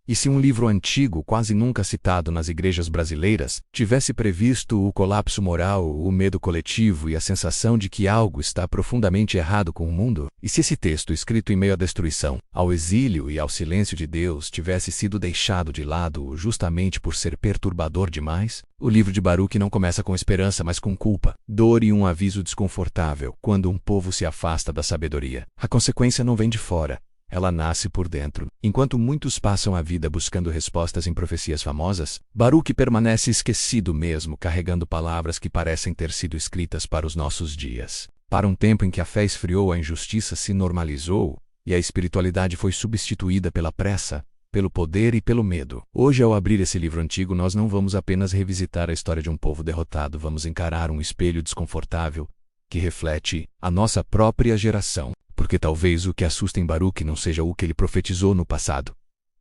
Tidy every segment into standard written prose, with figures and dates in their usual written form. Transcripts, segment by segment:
E se um livro antigo, quase nunca citado nas igrejas brasileiras, tivesse previsto o colapso moral, o medo coletivo e a sensação de que algo está profundamente errado com o mundo? E se esse texto, escrito em meio à destruição, ao exílio e ao silêncio de Deus, tivesse sido deixado de lado justamente por ser perturbador demais? O livro de Baruque não começa com esperança, mas com culpa, dor e um aviso desconfortável quando um povo se afasta da sabedoria. A consequência não vem de fora. Ela nasce por dentro. Enquanto muitos passam a vida buscando respostas em profecias famosas, Baruque permanece esquecido mesmo, carregando palavras que parecem ter sido escritas para os nossos dias. Para um tempo em que a fé esfriou, a injustiça se normalizou e a espiritualidade foi substituída pela pressa, pelo poder e pelo medo. Hoje, ao abrir esse livro antigo, nós não vamos apenas revisitar a história de um povo derrotado, vamos encarar um espelho desconfortável que reflete a nossa própria geração. Porque talvez o que assusta em Baruque não seja o que ele profetizou no passado,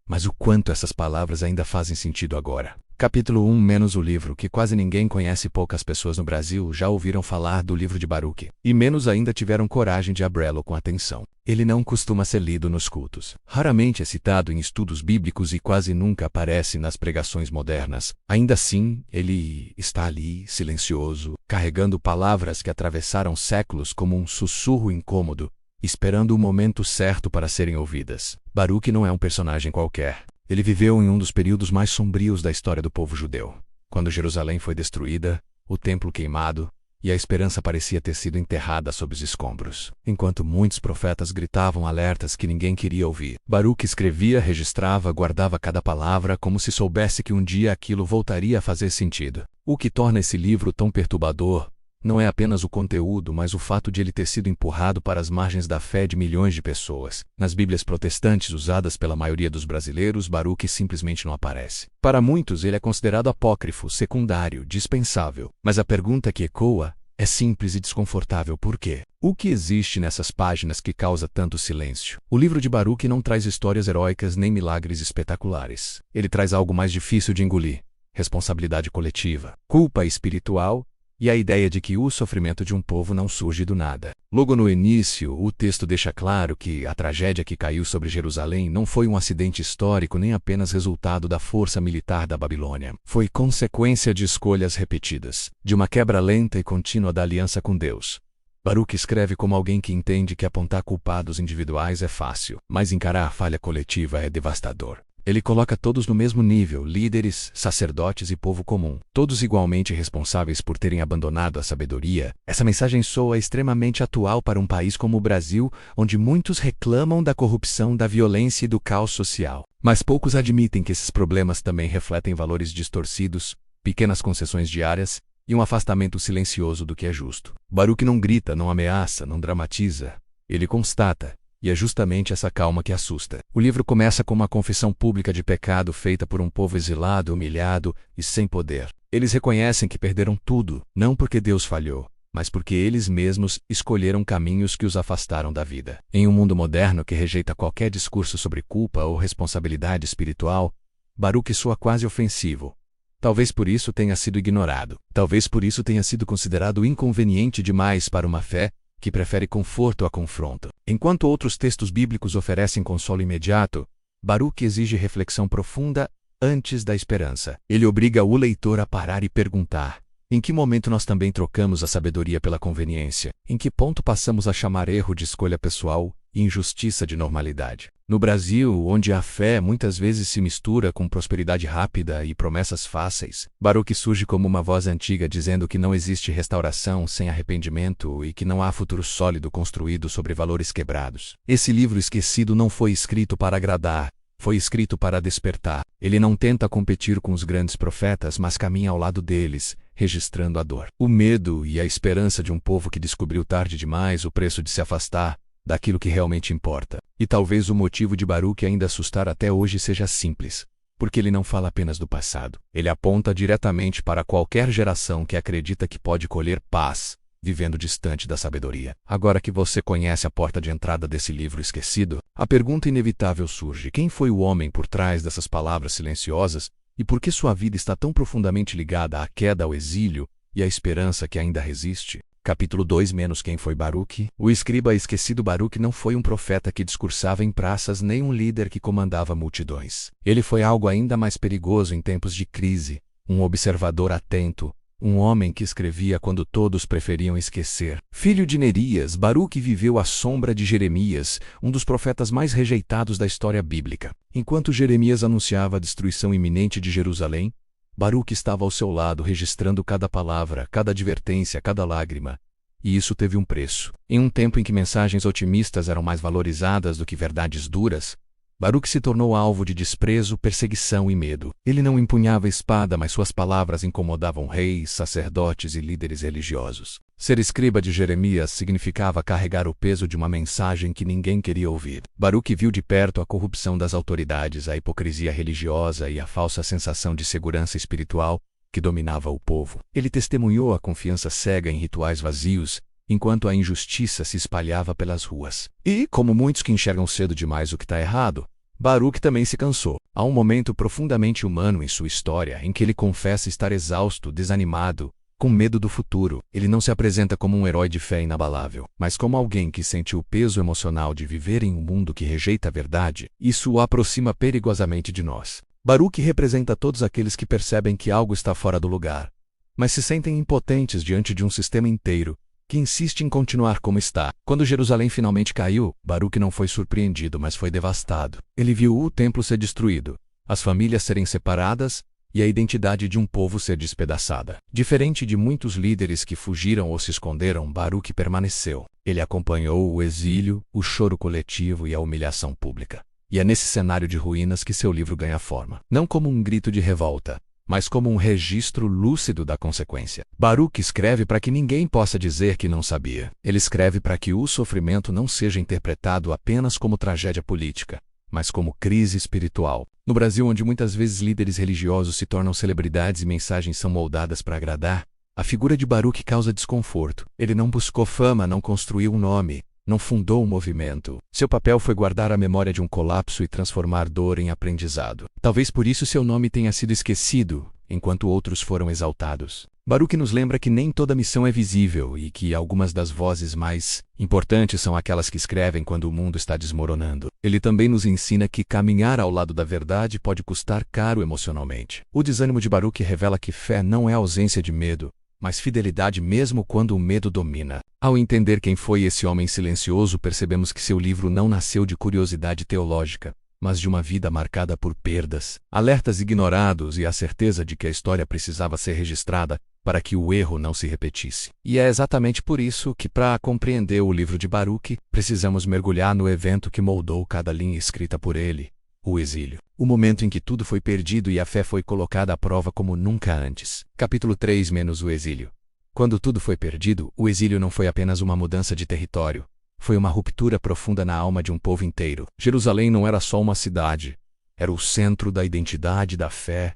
mas o quanto essas palavras ainda fazem sentido agora. Capítulo 1 menos o livro que quase ninguém conhece. Poucas pessoas no Brasil já ouviram falar do livro de Baruque, e menos ainda tiveram coragem de abri-lo com atenção. Ele não costuma ser lido nos cultos. Raramente é citado em estudos bíblicos e quase nunca aparece nas pregações modernas. Ainda assim, ele está ali, silencioso, carregando palavras que atravessaram séculos como um sussurro incômodo, esperando o momento certo para serem ouvidas. Baruque não é um personagem qualquer. Ele viveu em um dos períodos mais sombrios da história do povo judeu, quando Jerusalém foi destruída, o templo queimado, e a esperança parecia ter sido enterrada sob os escombros. Enquanto muitos profetas gritavam alertas que ninguém queria ouvir, Baruque escrevia, registrava, guardava cada palavra como se soubesse que um dia aquilo voltaria a fazer sentido. O que torna esse livro tão perturbador não é apenas o conteúdo, mas o fato de ele ter sido empurrado para as margens da fé de milhões de pessoas. Nas Bíblias protestantes usadas pela maioria dos brasileiros, Baruque simplesmente não aparece. Para muitos, ele é considerado apócrifo, secundário, dispensável. Mas a pergunta que ecoa é simples e desconfortável: por quê? O que existe nessas páginas que causa tanto silêncio? O livro de Baruque não traz histórias heróicas nem milagres espetaculares. Ele traz algo mais difícil de engolir: responsabilidade coletiva, culpa espiritual, e a ideia de que o sofrimento de um povo não surge do nada. Logo no início, o texto deixa claro que a tragédia que caiu sobre Jerusalém não foi um acidente histórico nem apenas resultado da força militar da Babilônia. Foi consequência de escolhas repetidas, de uma quebra lenta e contínua da aliança com Deus. Baruque escreve como alguém que entende que apontar culpados individuais é fácil, mas encarar a falha coletiva é devastador. Ele coloca todos no mesmo nível: líderes, sacerdotes e povo comum, todos igualmente responsáveis por terem abandonado a sabedoria. Essa mensagem soa extremamente atual para um país como o Brasil, onde muitos reclamam da corrupção, da violência e do caos social. Mas poucos admitem que esses problemas também refletem valores distorcidos, pequenas concessões diárias e um afastamento silencioso do que é justo. Baruque não grita, não ameaça, não dramatiza. Ele constata. E é justamente essa calma que assusta. O livro começa com uma confissão pública de pecado feita por um povo exilado, humilhado e sem poder. Eles reconhecem que perderam tudo, não porque Deus falhou, mas porque eles mesmos escolheram caminhos que os afastaram da vida. Em um mundo moderno que rejeita qualquer discurso sobre culpa ou responsabilidade espiritual, Baruque soa quase ofensivo. Talvez por isso tenha sido ignorado. Talvez por isso tenha sido considerado inconveniente demais para uma fé que prefere conforto a confronto. Enquanto outros textos bíblicos oferecem consolo imediato, Baruque exige reflexão profunda antes da esperança. Ele obriga o leitor a parar e perguntar: em que momento nós também trocamos a sabedoria pela conveniência? Em que ponto passamos a chamar erro de escolha pessoal e injustiça de normalidade? No Brasil, onde a fé muitas vezes se mistura com prosperidade rápida e promessas fáceis, Baruque surge como uma voz antiga dizendo que não existe restauração sem arrependimento e que não há futuro sólido construído sobre valores quebrados. Esse livro esquecido não foi escrito para agradar, foi escrito para despertar. Ele não tenta competir com os grandes profetas, mas caminha ao lado deles, registrando a dor, o medo e a esperança de um povo que descobriu tarde demais o preço de se afastar daquilo que realmente importa. E talvez o motivo de Baruque ainda assustar até hoje seja simples, porque ele não fala apenas do passado. Ele aponta diretamente para qualquer geração que acredita que pode colher paz, vivendo distante da sabedoria. Agora que você conhece a porta de entrada desse livro esquecido, a pergunta inevitável surge: quem foi o homem por trás dessas palavras silenciosas e por que sua vida está tão profundamente ligada à queda, ao exílio e à esperança que ainda resiste? Capítulo 2 menos quem foi Baruque? O escriba esquecido Baruque não foi um profeta que discursava em praças nem um líder que comandava multidões. Ele foi algo ainda mais perigoso em tempos de crise, um observador atento, um homem que escrevia quando todos preferiam esquecer. Filho de Nerias, Baruque viveu à sombra de Jeremias, um dos profetas mais rejeitados da história bíblica. Enquanto Jeremias anunciava a destruição iminente de Jerusalém, Baruque estava ao seu lado registrando cada palavra, cada advertência, cada lágrima. E isso teve um preço. Em um tempo em que mensagens otimistas eram mais valorizadas do que verdades duras, Baruque se tornou alvo de desprezo, perseguição e medo. Ele não empunhava espada, mas suas palavras incomodavam reis, sacerdotes e líderes religiosos. Ser escriba de Jeremias significava carregar o peso de uma mensagem que ninguém queria ouvir. Baruque viu de perto a corrupção das autoridades, a hipocrisia religiosa e a falsa sensação de segurança espiritual que dominava o povo. Ele testemunhou a confiança cega em rituais vazios, enquanto a injustiça se espalhava pelas ruas. E, como muitos que enxergam cedo demais o que está errado, Baruque também se cansou. Há um momento profundamente humano em sua história em que ele confessa estar exausto, desanimado, com medo do futuro. Ele não se apresenta como um herói de fé inabalável, mas como alguém que sente o peso emocional de viver em um mundo que rejeita a verdade. Isso o aproxima perigosamente de nós. Baruque representa todos aqueles que percebem que algo está fora do lugar, mas se sentem impotentes diante de um sistema inteiro que insiste em continuar como está. Quando Jerusalém finalmente caiu, Baruque não foi surpreendido, mas foi devastado. Ele viu o templo ser destruído, as famílias serem separadas e a identidade de um povo ser despedaçada. Diferente de muitos líderes que fugiram ou se esconderam, Baruque permaneceu. Ele acompanhou o exílio, o choro coletivo e a humilhação pública. E é nesse cenário de ruínas que seu livro ganha forma. Não como um grito de revolta, mas como um registro lúcido da consequência. Baruque escreve para que ninguém possa dizer que não sabia. Ele escreve para que o sofrimento não seja interpretado apenas como tragédia política, mas como crise espiritual. No Brasil, onde muitas vezes líderes religiosos se tornam celebridades e mensagens são moldadas para agradar, a figura de Baruque causa desconforto. Ele não buscou fama, não construiu um nome, não fundou um movimento. Seu papel foi guardar a memória de um colapso e transformar dor em aprendizado. Talvez por isso seu nome tenha sido esquecido, enquanto outros foram exaltados. Baruque nos lembra que nem toda missão é visível e que algumas das vozes mais importantes são aquelas que escrevem quando o mundo está desmoronando. Ele também nos ensina que caminhar ao lado da verdade pode custar caro emocionalmente. O desânimo de Baruque revela que fé não é ausência de medo, mas fidelidade mesmo quando o medo domina. Ao entender quem foi esse homem silencioso, percebemos que seu livro não nasceu de curiosidade teológica, mas de uma vida marcada por perdas, alertas ignorados e a certeza de que a história precisava ser registrada para que o erro não se repetisse. E é exatamente por isso que, para compreender o livro de Baruque, precisamos mergulhar no evento que moldou cada linha escrita por ele, o exílio. O momento em que tudo foi perdido e a fé foi colocada à prova como nunca antes. Capítulo 3 menos o exílio. Quando tudo foi perdido, o exílio não foi apenas uma mudança de território. Foi uma ruptura profunda na alma de um povo inteiro. Jerusalém não era só uma cidade. Era o centro da identidade, da fé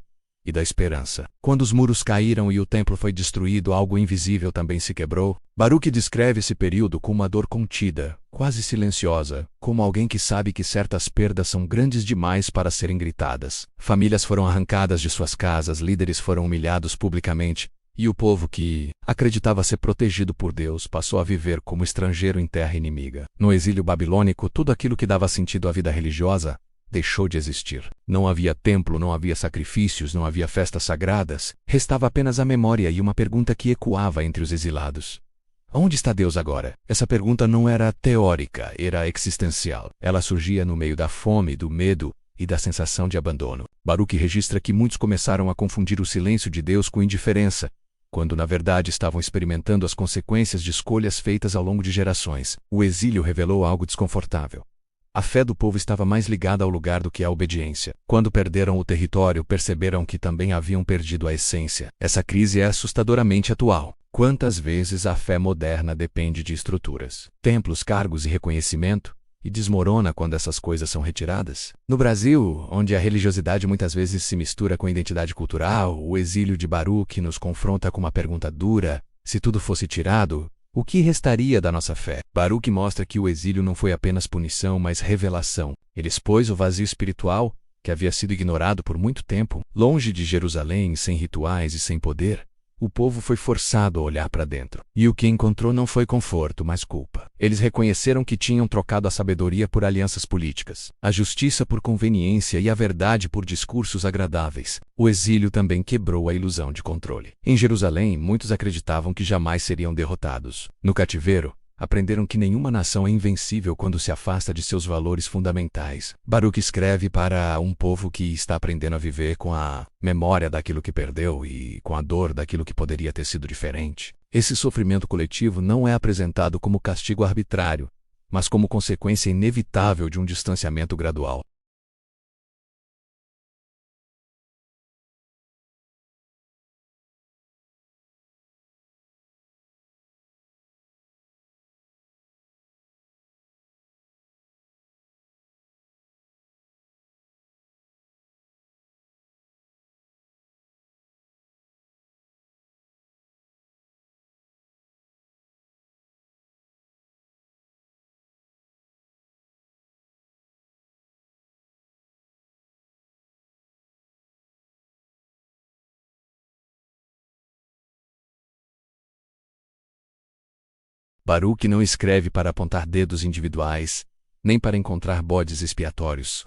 e da esperança. Quando os muros caíram e o templo foi destruído, algo invisível também se quebrou. Baruque descreve esse período com uma dor contida, quase silenciosa, como alguém que sabe que certas perdas são grandes demais para serem gritadas. Famílias foram arrancadas de suas casas, líderes foram humilhados publicamente, e o povo que acreditava ser protegido por Deus passou a viver como estrangeiro em terra inimiga. No exílio babilônico, tudo aquilo que dava sentido à vida religiosa deixou de existir. Não havia templo, não havia sacrifícios, não havia festas sagradas. Restava apenas a memória e uma pergunta que ecoava entre os exilados. Onde está Deus agora? Essa pergunta não era teórica, era existencial. Ela surgia no meio da fome, do medo e da sensação de abandono. Baruque registra que muitos começaram a confundir o silêncio de Deus com indiferença, quando na verdade estavam experimentando as consequências de escolhas feitas ao longo de gerações. O exílio revelou algo desconfortável. A fé do povo estava mais ligada ao lugar do que à obediência. Quando perderam o território, perceberam que também haviam perdido a essência. Essa crise é assustadoramente atual. Quantas vezes a fé moderna depende de estruturas, templos, cargos e reconhecimento, e desmorona quando essas coisas são retiradas? No Brasil, onde a religiosidade muitas vezes se mistura com a identidade cultural, o exílio de Baruque nos confronta com uma pergunta dura: se tudo fosse tirado, o que restaria da nossa fé? Baruque mostra que o exílio não foi apenas punição, mas revelação. Ele expôs o vazio espiritual, que havia sido ignorado por muito tempo. Longe de Jerusalém, sem rituais e sem poder, O povo foi forçado a olhar para dentro. E o que encontrou não foi conforto, mas culpa. Eles reconheceram que tinham trocado a sabedoria por alianças políticas, a justiça por conveniência e a verdade por discursos agradáveis. O exílio também quebrou a ilusão de controle. Em Jerusalém, muitos acreditavam que jamais seriam derrotados. No cativeiro, aprenderam que nenhuma nação é invencível quando se afasta de seus valores fundamentais. Baruch escreve para um povo que está aprendendo a viver com a memória daquilo que perdeu e com a dor daquilo que poderia ter sido diferente. Esse sofrimento coletivo não é apresentado como castigo arbitrário, mas como consequência inevitável de um distanciamento gradual. Baruch não escreve para apontar dedos individuais, nem para encontrar bodes expiatórios.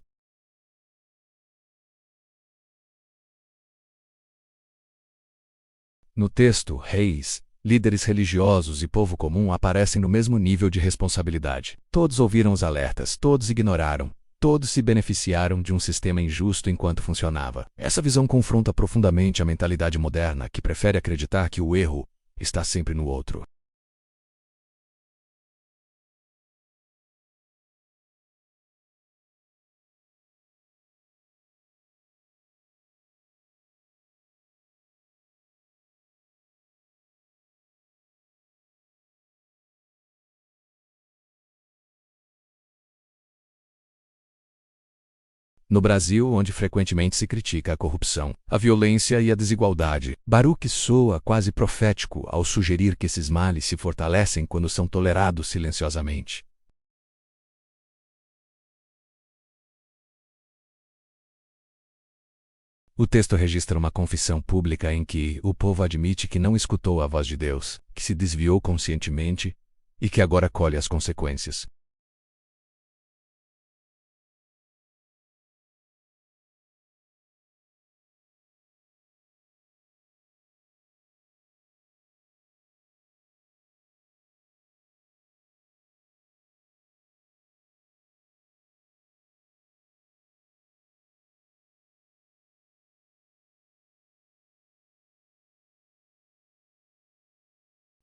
No texto, reis, líderes religiosos e povo comum aparecem no mesmo nível de responsabilidade. Todos ouviram os alertas, todos ignoraram, todos se beneficiaram de um sistema injusto enquanto funcionava. Essa visão confronta profundamente a mentalidade moderna, que prefere acreditar que o erro está sempre no outro. No Brasil, onde frequentemente se critica a corrupção, a violência e a desigualdade, Baruch soa quase profético ao sugerir que esses males se fortalecem quando são tolerados silenciosamente. O texto registra uma confissão pública em que o povo admite que não escutou a voz de Deus, que se desviou conscientemente e que agora colhe as consequências.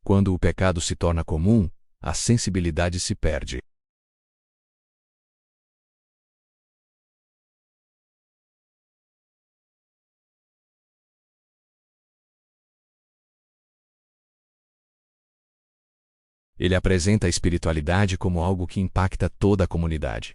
Quando o pecado se torna comum, a sensibilidade se perde. Ele apresenta a espiritualidade como algo que impacta toda a comunidade.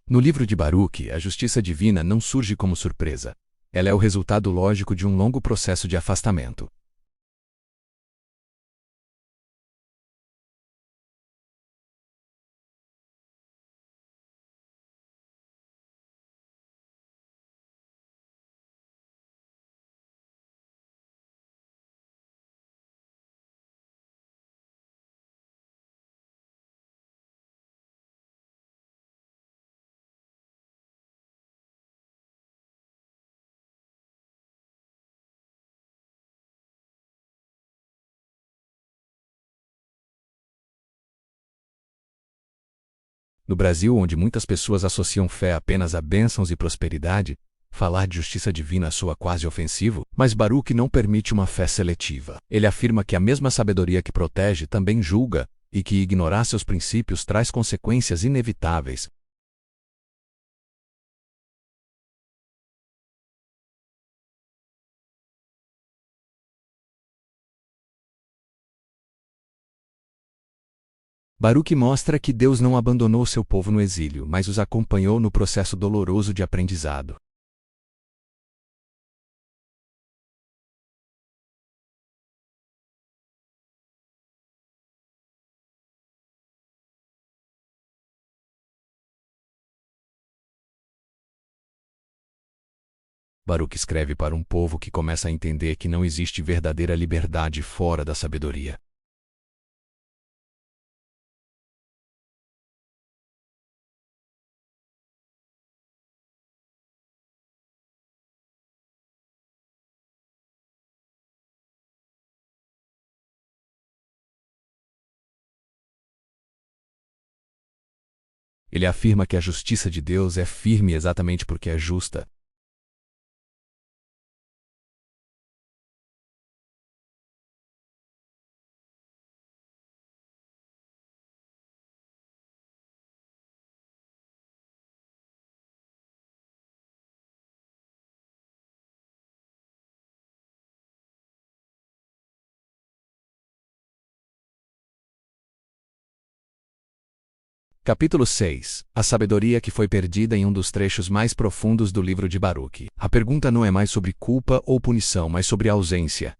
No livro de Baruch, a justiça divina não surge como surpresa. Ela é o resultado lógico de um longo processo de afastamento. No Brasil, onde muitas pessoas associam fé apenas a bênçãos e prosperidade, Falar de justiça divina soa quase ofensivo, mas Baruque não permite uma fé seletiva. Ele afirma que a mesma sabedoria que protege também julga, e que ignorar seus princípios traz consequências inevitáveis. Baruque mostra que Deus não abandonou seu povo no exílio, mas os acompanhou no processo doloroso de aprendizado. Baruque escreve para um povo que começa a entender que não existe verdadeira liberdade fora da sabedoria. Ele afirma que a justiça de Deus é firme exatamente porque é justa. Capítulo 6. A sabedoria que foi perdida em um dos trechos mais profundos do livro de Baruque. A pergunta não é mais sobre culpa ou punição, mas sobre ausência.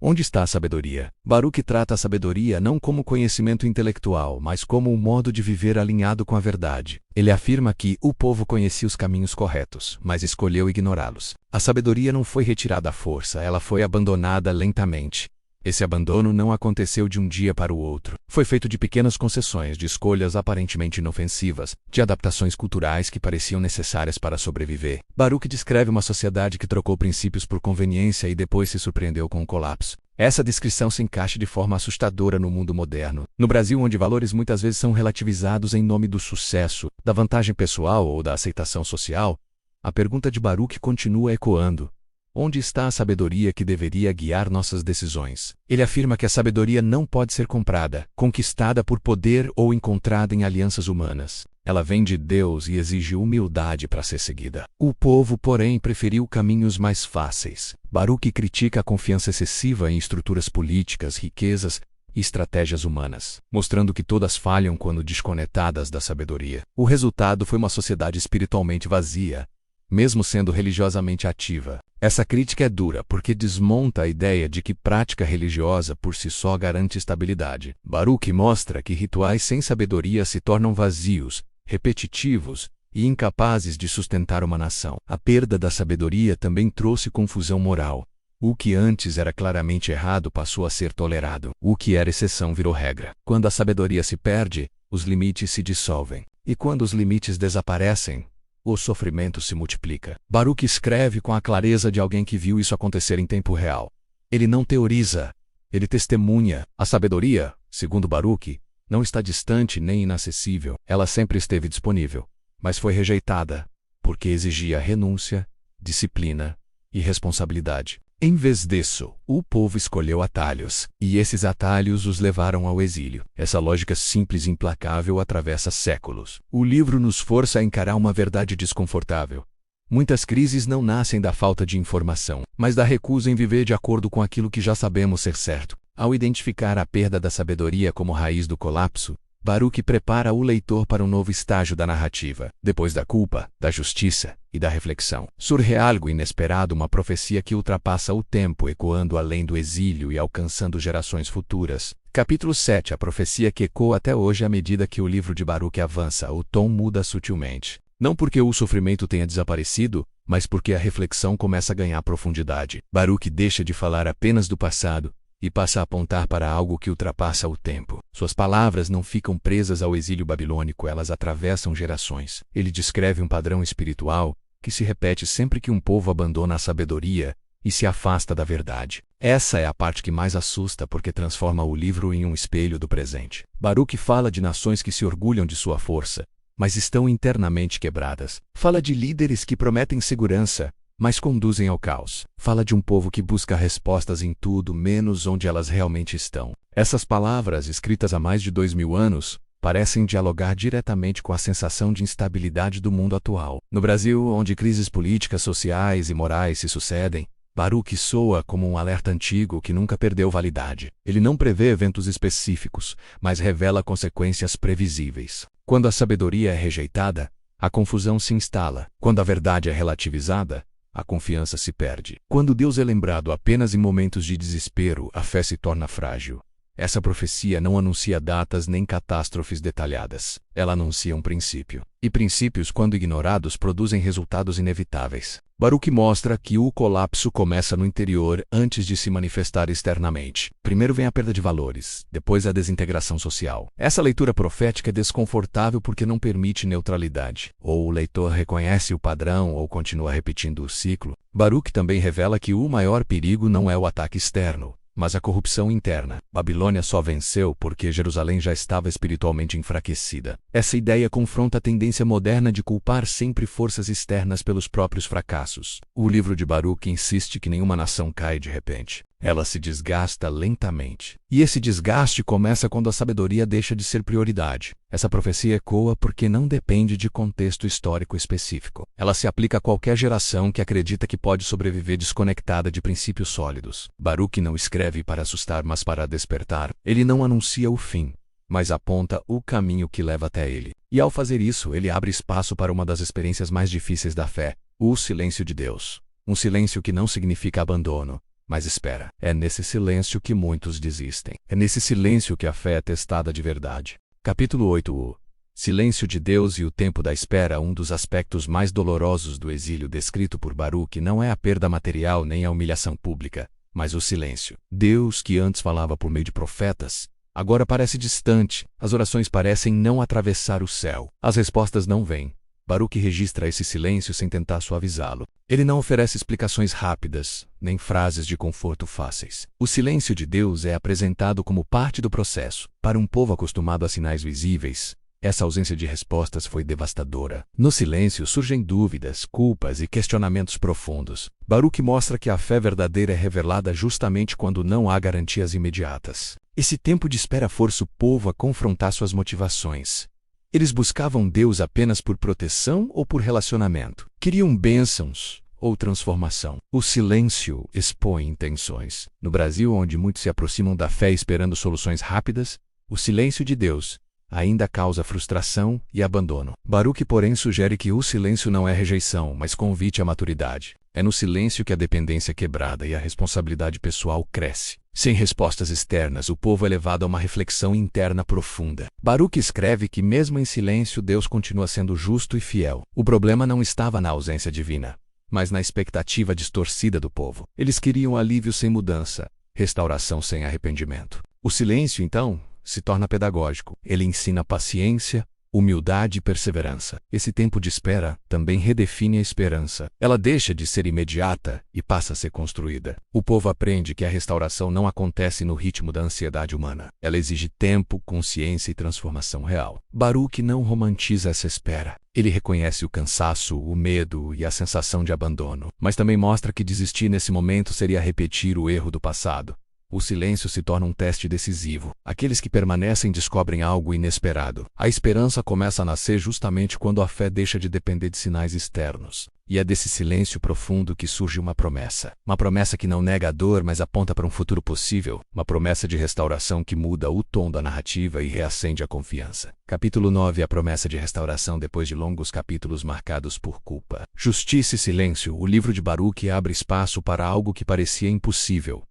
Onde está a sabedoria? Baruque trata a sabedoria não como conhecimento intelectual, mas como um modo de viver alinhado com a verdade. Ele afirma que o povo conhecia os caminhos corretos, mas escolheu ignorá-los. A sabedoria não foi retirada à força, ela foi abandonada lentamente. Esse abandono não aconteceu de um dia para o outro. Foi feito de pequenas concessões, de escolhas aparentemente inofensivas, de adaptações culturais que pareciam necessárias para sobreviver. Baruque descreve uma sociedade que trocou princípios por conveniência e depois se surpreendeu com o colapso. Essa descrição se encaixa de forma assustadora no mundo moderno. No Brasil, onde valores muitas vezes são relativizados em nome do sucesso, da vantagem pessoal ou da aceitação social, a pergunta de Baruque continua ecoando. Onde está a sabedoria que deveria guiar nossas decisões? Ele afirma que a sabedoria não pode ser comprada, conquistada por poder ou encontrada em alianças humanas. Ela vem de Deus e exige humildade para ser seguida. O povo, porém, preferiu caminhos mais fáceis. Baruque critica a confiança excessiva em estruturas políticas, riquezas e estratégias humanas, mostrando que todas falham quando desconectadas da sabedoria. O resultado foi uma sociedade espiritualmente vazia, mesmo sendo religiosamente ativa. Essa crítica é dura porque desmonta a ideia de que prática religiosa por si só garante estabilidade. Baruque mostra que rituais sem sabedoria se tornam vazios, repetitivos e incapazes de sustentar uma nação. A perda da sabedoria também trouxe confusão moral. O que antes era claramente errado passou a ser tolerado. O que era exceção virou regra. Quando a sabedoria se perde, os limites se dissolvem. E quando os limites desaparecem, o sofrimento se multiplica. Baruque escreve com a clareza de alguém que viu isso acontecer em tempo real. Ele não teoriza, ele testemunha. A sabedoria, segundo Baruque, não está distante nem inacessível. Ela sempre esteve disponível, mas foi rejeitada, porque exigia renúncia, disciplina e responsabilidade. Em vez disso, o povo escolheu atalhos, e esses atalhos os levaram ao exílio. Essa lógica simples e implacável atravessa séculos. O livro nos força a encarar uma verdade desconfortável. Muitas crises não nascem da falta de informação, mas da recusa em viver de acordo com aquilo que já sabemos ser certo. Ao identificar a perda da sabedoria como raiz do colapso, Baruque prepara o leitor para um novo estágio da narrativa. Depois da culpa, da justiça e da reflexão, surge algo inesperado, uma profecia que ultrapassa o tempo, ecoando além do exílio e alcançando gerações futuras. Capítulo 7. A profecia que ecoa até hoje. À medida que o livro de Baruque avança, o tom muda sutilmente. Não porque o sofrimento tenha desaparecido, mas porque a reflexão começa a ganhar profundidade. Baruque deixa de falar apenas do passado e passa a apontar para algo que ultrapassa o tempo. Suas palavras não ficam presas ao exílio babilônico, elas atravessam gerações. Ele descreve um padrão espiritual que se repete sempre que um povo abandona a sabedoria e se afasta da verdade. Essa é a parte que mais assusta porque transforma o livro em um espelho do presente. Baruque fala de nações que se orgulham de sua força, mas estão internamente quebradas. Fala de líderes que prometem segurança, mas conduzem ao caos. Fala de um povo que busca respostas em tudo menos onde elas realmente estão. Essas palavras, escritas há mais de 2000 anos, parecem dialogar diretamente com a sensação de instabilidade do mundo atual. No Brasil, onde crises políticas, sociais e morais se sucedem, Baruque soa como um alerta antigo que nunca perdeu validade. Ele não prevê eventos específicos, mas revela consequências previsíveis. Quando a sabedoria é rejeitada, a confusão se instala. Quando a verdade é relativizada, a confiança se perde. Quando Deus é lembrado apenas em momentos de desespero, a fé se torna frágil. Essa profecia não anuncia datas nem catástrofes detalhadas. Ela anuncia um princípio. E princípios, quando ignorados, produzem resultados inevitáveis. Baruque mostra que o colapso começa no interior antes de se manifestar externamente. Primeiro vem a perda de valores, depois a desintegração social. Essa leitura profética é desconfortável porque não permite neutralidade. Ou o leitor reconhece o padrão ou continua repetindo o ciclo. Baruque também revela que o maior perigo não é o ataque externo, mas a corrupção interna. Babilônia só venceu porque Jerusalém já estava espiritualmente enfraquecida. Essa ideia confronta a tendência moderna de culpar sempre forças externas pelos próprios fracassos. O livro de Baruque insiste que nenhuma nação cai de repente. Ela se desgasta lentamente. E esse desgaste começa quando a sabedoria deixa de ser prioridade. Essa profecia ecoa porque não depende de contexto histórico específico. Ela se aplica a qualquer geração que acredita que pode sobreviver desconectada de princípios sólidos. Baruque não escreve para assustar, mas para despertar. Ele não anuncia o fim, mas aponta o caminho que leva até ele. E ao fazer isso, ele abre espaço para uma das experiências mais difíceis da fé, o silêncio de Deus. Um silêncio que não significa abandono, mas espera. É nesse silêncio que muitos desistem. É nesse silêncio que a fé é testada de verdade. Capítulo 8. O silêncio de Deus e o tempo da espera. Um dos aspectos mais dolorosos do exílio descrito por Baruque não é a perda material nem a humilhação pública, mas o silêncio. Deus, que antes falava por meio de profetas, agora parece distante. As orações parecem não atravessar o céu. As respostas não vêm. Baruque registra esse silêncio sem tentar suavizá-lo. Ele não oferece explicações rápidas, nem frases de conforto fáceis. O silêncio de Deus é apresentado como parte do processo. Para um povo acostumado a sinais visíveis, essa ausência de respostas foi devastadora. No silêncio surgem dúvidas, culpas e questionamentos profundos. Baruque mostra que a fé verdadeira é revelada justamente quando não há garantias imediatas. Esse tempo de espera força o povo a confrontar suas motivações. Eles buscavam Deus apenas por proteção ou por relacionamento? Queriam bênçãos ou transformação? O silêncio expõe intenções. No Brasil, onde muitos se aproximam da fé esperando soluções rápidas, o silêncio de Deus ainda causa frustração e abandono. Baruque, porém, sugere que o silêncio não é rejeição, mas convite à maturidade. É no silêncio que a dependência é quebrada e a responsabilidade pessoal cresce. Sem respostas externas, o povo é levado a uma reflexão interna profunda. Baruque escreve que, mesmo em silêncio, Deus continua sendo justo e fiel. O problema não estava na ausência divina, mas na expectativa distorcida do povo. Eles queriam alívio sem mudança, restauração sem arrependimento. O silêncio, então, se torna pedagógico. Ele ensina paciência, humildade e perseverança. Esse tempo de espera também redefine a esperança. Ela deixa de ser imediata e passa a ser construída. O povo aprende que a restauração não acontece no ritmo da ansiedade humana. Ela exige tempo, consciência e transformação real. Baruque não romantiza essa espera. Ele reconhece o cansaço, o medo e a sensação de abandono, mas também mostra que desistir nesse momento seria repetir o erro do passado. O silêncio se torna um teste decisivo. Aqueles que permanecem descobrem algo inesperado. A esperança começa a nascer justamente quando a fé deixa de depender de sinais externos. E é desse silêncio profundo que surge uma promessa. Uma promessa que não nega a dor, mas aponta para um futuro possível. Uma promessa de restauração que muda o tom da narrativa e reacende a confiança. Capítulo 9. A promessa de restauração depois de longos capítulos marcados por culpa. Justiça e silêncio. O livro de Baruque abre espaço para algo que parecia impossível.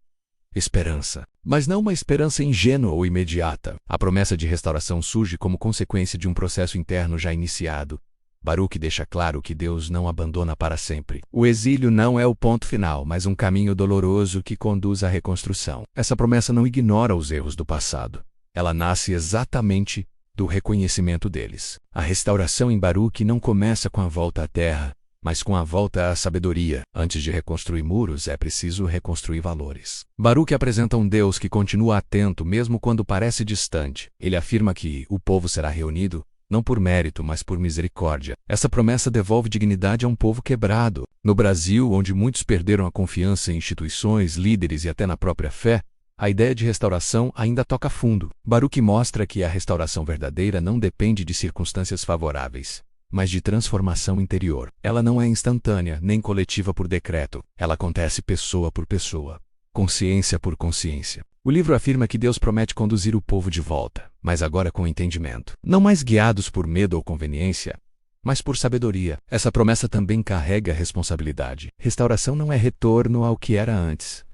Esperança. Mas não uma esperança ingênua ou imediata. A promessa de restauração surge como consequência de um processo interno já iniciado. Baruque deixa claro que Deus não abandona para sempre. O exílio não é o ponto final, mas um caminho doloroso que conduz à reconstrução. Essa promessa não ignora os erros do passado. Ela nasce exatamente do reconhecimento deles. A restauração em Baruque não começa com a volta à terra, mas com a volta à sabedoria. Antes de reconstruir muros, é preciso reconstruir valores. Baruque apresenta um Deus que continua atento mesmo quando parece distante. Ele afirma que o povo será reunido, não por mérito, mas por misericórdia. Essa promessa devolve dignidade a um povo quebrado. No Brasil, onde muitos perderam a confiança em instituições, líderes e até na própria fé, a ideia de restauração ainda toca fundo. Baruch mostra que a restauração verdadeira não depende de circunstâncias favoráveis, mas de transformação interior. Ela não é instantânea, nem coletiva por decreto. Ela acontece pessoa por pessoa, consciência por consciência. O livro afirma que Deus promete conduzir o povo de volta, mas agora com entendimento. Não mais guiados por medo ou conveniência, mas por sabedoria. Essa promessa também carrega responsabilidade. Restauração não é retorno ao que era antes,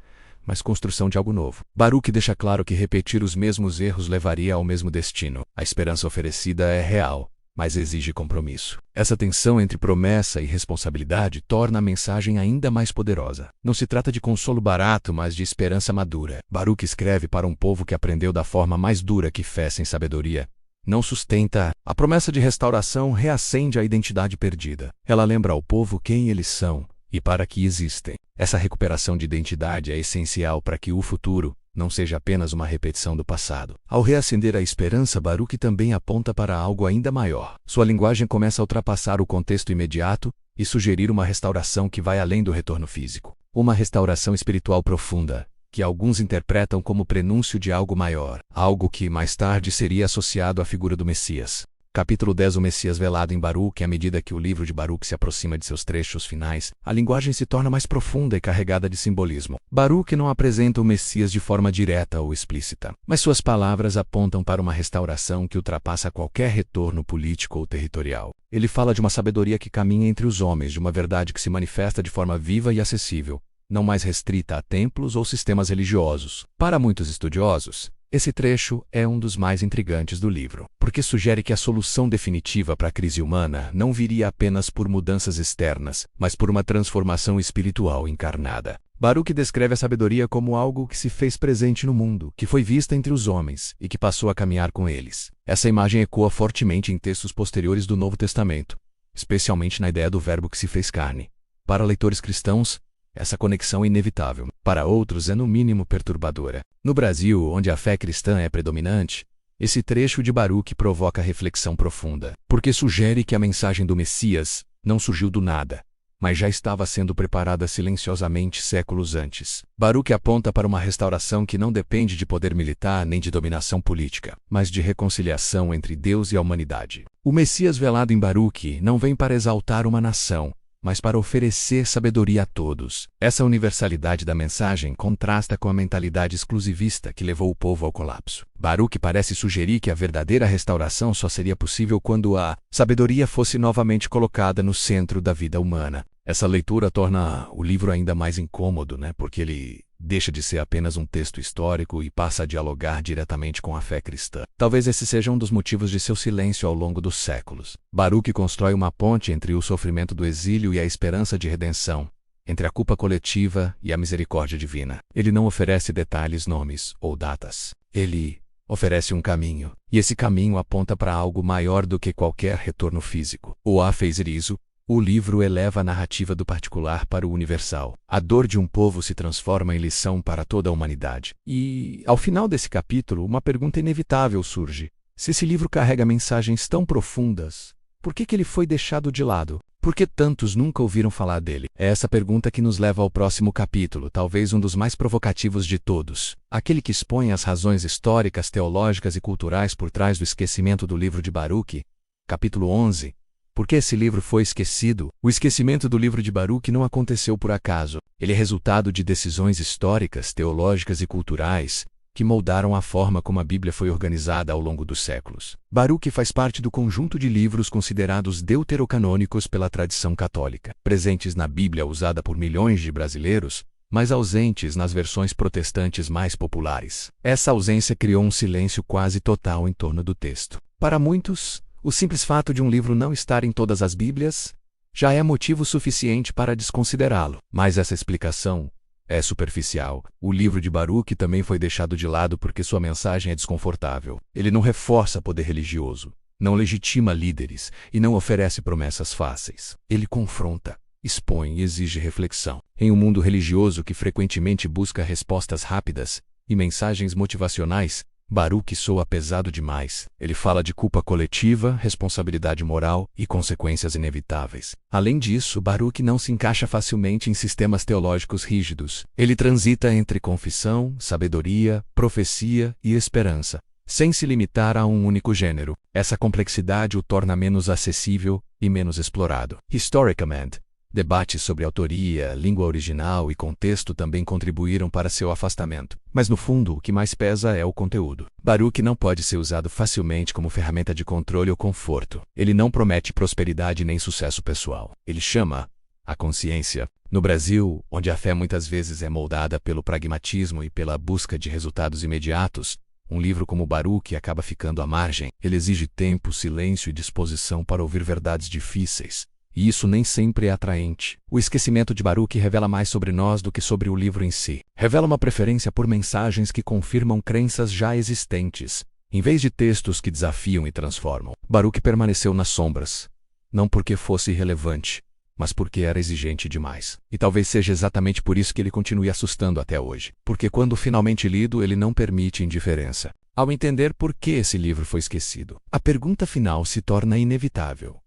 mas construção de algo novo. Baruch deixa claro que repetir os mesmos erros levaria ao mesmo destino. A esperança oferecida é real, mas exige compromisso. Essa tensão entre promessa e responsabilidade torna a mensagem ainda mais poderosa. Não se trata de consolo barato, mas de esperança madura. Baruch escreve para um povo que aprendeu da forma mais dura que fé sem sabedoria não sustenta. A promessa de restauração reacende a identidade perdida. Ela lembra ao povo quem eles são e para que existem. Essa recuperação de identidade é essencial para que o futuro não seja apenas uma repetição do passado. Ao reacender a esperança, Baruch também aponta para algo ainda maior. Sua linguagem começa a ultrapassar o contexto imediato e sugerir uma restauração que vai além do retorno físico. Uma restauração espiritual profunda, que alguns interpretam como prenúncio de algo maior, algo que mais tarde seria associado à figura do Messias. Capítulo 10. O Messias velado em Baruch. À medida que o livro de Baruch se aproxima de seus trechos finais, a linguagem se torna mais profunda e carregada de simbolismo. Baruch não apresenta o Messias de forma direta ou explícita, mas suas palavras apontam para uma restauração que ultrapassa qualquer retorno político ou territorial. Ele fala de uma sabedoria que caminha entre os homens, de uma verdade que se manifesta de forma viva e acessível, não mais restrita a templos ou sistemas religiosos. Para muitos estudiosos, esse trecho é um dos mais intrigantes do livro, porque sugere que a solução definitiva para a crise humana não viria apenas por mudanças externas, mas por uma transformação espiritual encarnada. Baruch descreve a sabedoria como algo que se fez presente no mundo, que foi vista entre os homens e que passou a caminhar com eles. Essa imagem ecoa fortemente em textos posteriores do Novo Testamento, especialmente na ideia do Verbo que se fez carne. Para leitores cristãos, essa conexão é inevitável. Para outros é no mínimo perturbadora. No Brasil, onde a fé cristã é predominante, esse trecho de Baruch provoca reflexão profunda, porque sugere que a mensagem do Messias não surgiu do nada, mas já estava sendo preparada silenciosamente séculos antes. Baruch aponta para uma restauração que não depende de poder militar nem de dominação política, mas de reconciliação entre Deus e a humanidade. O Messias velado em Baruch não vem para exaltar uma nação, mas para oferecer sabedoria a todos. Essa universalidade da mensagem contrasta com a mentalidade exclusivista que levou o povo ao colapso. Baruch parece sugerir que a verdadeira restauração só seria possível quando a sabedoria fosse novamente colocada no centro da vida humana. Essa leitura torna o livro ainda mais incômodo, porque ele deixa de ser apenas um texto histórico e passa a dialogar diretamente com a fé cristã. Talvez esse seja um dos motivos de seu silêncio ao longo dos séculos. Baruch constrói uma ponte entre o sofrimento do exílio e a esperança de redenção, entre a culpa coletiva e a misericórdia divina. Ele não oferece detalhes, nomes ou datas. Ele oferece um caminho, e esse caminho aponta para algo maior do que qualquer retorno físico. Ao fazer isso, o livro eleva a narrativa do particular para o universal. A dor de um povo se transforma em lição para toda a humanidade. E, ao final desse capítulo, uma pergunta inevitável surge. Se esse livro carrega mensagens tão profundas, por que ele foi deixado de lado? Por que tantos nunca ouviram falar dele? É essa pergunta que nos leva ao próximo capítulo, talvez um dos mais provocativos de todos. Aquele que expõe as razões históricas, teológicas e culturais por trás do esquecimento do livro de Baruch. Capítulo 11. Por que esse livro foi esquecido? O esquecimento do livro de Baruch não aconteceu por acaso. Ele é resultado de decisões históricas, teológicas e culturais que moldaram a forma como a Bíblia foi organizada ao longo dos séculos. Baruch faz parte do conjunto de livros considerados deuterocanônicos pela tradição católica, presentes na Bíblia usada por milhões de brasileiros, mas ausentes nas versões protestantes mais populares. Essa ausência criou um silêncio quase total em torno do texto. Para muitos, o simples fato de um livro não estar em todas as Bíblias já é motivo suficiente para desconsiderá-lo. Mas essa explicação é superficial. O livro de Baruch também foi deixado de lado porque sua mensagem é desconfortável. Ele não reforça poder religioso, não legitima líderes e não oferece promessas fáceis. Ele confronta, expõe e exige reflexão. Em um mundo religioso que frequentemente busca respostas rápidas e mensagens motivacionais, Baruque soa pesado demais. Ele fala de culpa coletiva, responsabilidade moral e consequências inevitáveis. Além disso, Baruque não se encaixa facilmente em sistemas teológicos rígidos. Ele transita entre confissão, sabedoria, profecia e esperança, sem se limitar a um único gênero. Essa complexidade o torna menos acessível e menos explorado. Historicamente, debates sobre autoria, língua original e contexto também contribuíram para seu afastamento. Mas no fundo, o que mais pesa é o conteúdo. Baruque não pode ser usado facilmente como ferramenta de controle ou conforto. Ele não promete prosperidade nem sucesso pessoal. Ele chama a consciência. No Brasil, onde a fé muitas vezes é moldada pelo pragmatismo e pela busca de resultados imediatos, um livro como Baruque acaba ficando à margem. Ele exige tempo, silêncio e disposição para ouvir verdades difíceis. E isso nem sempre é atraente. O esquecimento de Baruque revela mais sobre nós do que sobre o livro em si. Revela uma preferência por mensagens que confirmam crenças já existentes, em vez de textos que desafiam e transformam. Baruque permaneceu nas sombras, não porque fosse irrelevante, mas porque era exigente demais. E talvez seja exatamente por isso que ele continue assustando até hoje. Porque quando finalmente lido, ele não permite indiferença. Ao entender por que esse livro foi esquecido, a pergunta final se torna inevitável.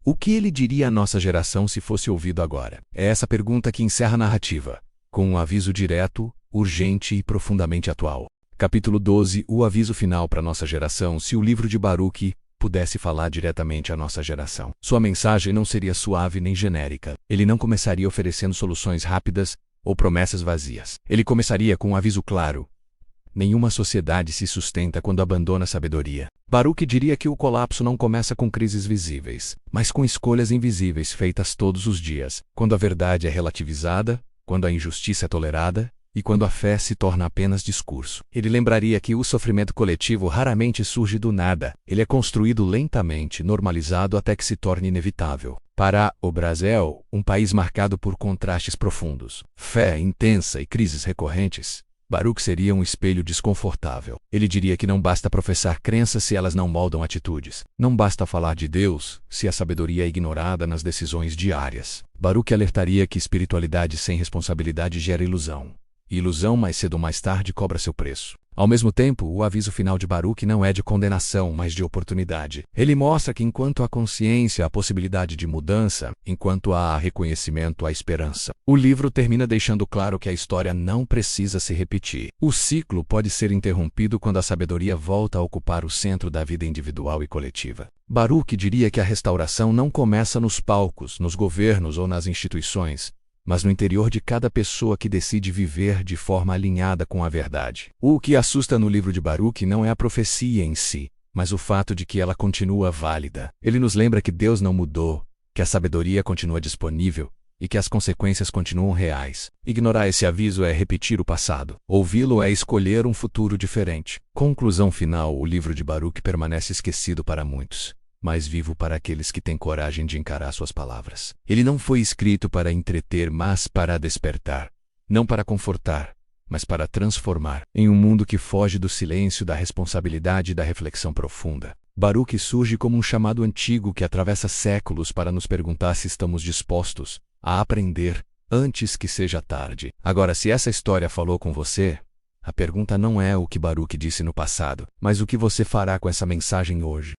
O que ele diria à nossa geração se fosse ouvido agora? É essa pergunta que encerra a narrativa, com um aviso direto, urgente e profundamente atual. Capítulo 12. O aviso final para nossa geração. Se o livro de Baruque pudesse falar diretamente à nossa geração, sua mensagem não seria suave nem genérica. Ele não começaria oferecendo soluções rápidas ou promessas vazias. Ele começaria com um aviso claro. Nenhuma sociedade se sustenta quando abandona a sabedoria. Baruque diria que o colapso não começa com crises visíveis, mas com escolhas invisíveis feitas todos os dias, quando a verdade é relativizada, quando a injustiça é tolerada e quando a fé se torna apenas discurso. Ele lembraria que o sofrimento coletivo raramente surge do nada. Ele é construído lentamente, normalizado até que se torne inevitável. Para o Brasil, um país marcado por contrastes profundos, fé intensa e crises recorrentes, Baruque seria um espelho desconfortável. Ele diria que não basta professar crenças se elas não moldam atitudes. Não basta falar de Deus se a sabedoria é ignorada nas decisões diárias. Baruque alertaria que espiritualidade sem responsabilidade gera ilusão. E ilusão, mais cedo ou mais tarde, cobra seu preço. Ao mesmo tempo, o aviso final de Baruque não é de condenação, mas de oportunidade. Ele mostra que enquanto há consciência, há possibilidade de mudança, enquanto há reconhecimento, há esperança. O livro termina deixando claro que a história não precisa se repetir. O ciclo pode ser interrompido quando a sabedoria volta a ocupar o centro da vida individual e coletiva. Baruque diria que a restauração não começa nos palcos, nos governos ou nas instituições, mas no interior de cada pessoa que decide viver de forma alinhada com a verdade. O que assusta no livro de Baruque não é a profecia em si, mas o fato de que ela continua válida. Ele nos lembra que Deus não mudou, que a sabedoria continua disponível e que as consequências continuam reais. Ignorar esse aviso é repetir o passado. Ouvi-lo é escolher um futuro diferente. Conclusão final: o livro de Baruque permanece esquecido para muitos, mas vivo para aqueles que têm coragem de encarar suas palavras. Ele não foi escrito para entreter, mas para despertar. Não para confortar, mas para transformar. Em um mundo que foge do silêncio, da responsabilidade e da reflexão profunda, Baruque surge como um chamado antigo que atravessa séculos para nos perguntar se estamos dispostos a aprender antes que seja tarde. Agora, se essa história falou com você, a pergunta não é o que Baruque disse no passado, mas o que você fará com essa mensagem hoje.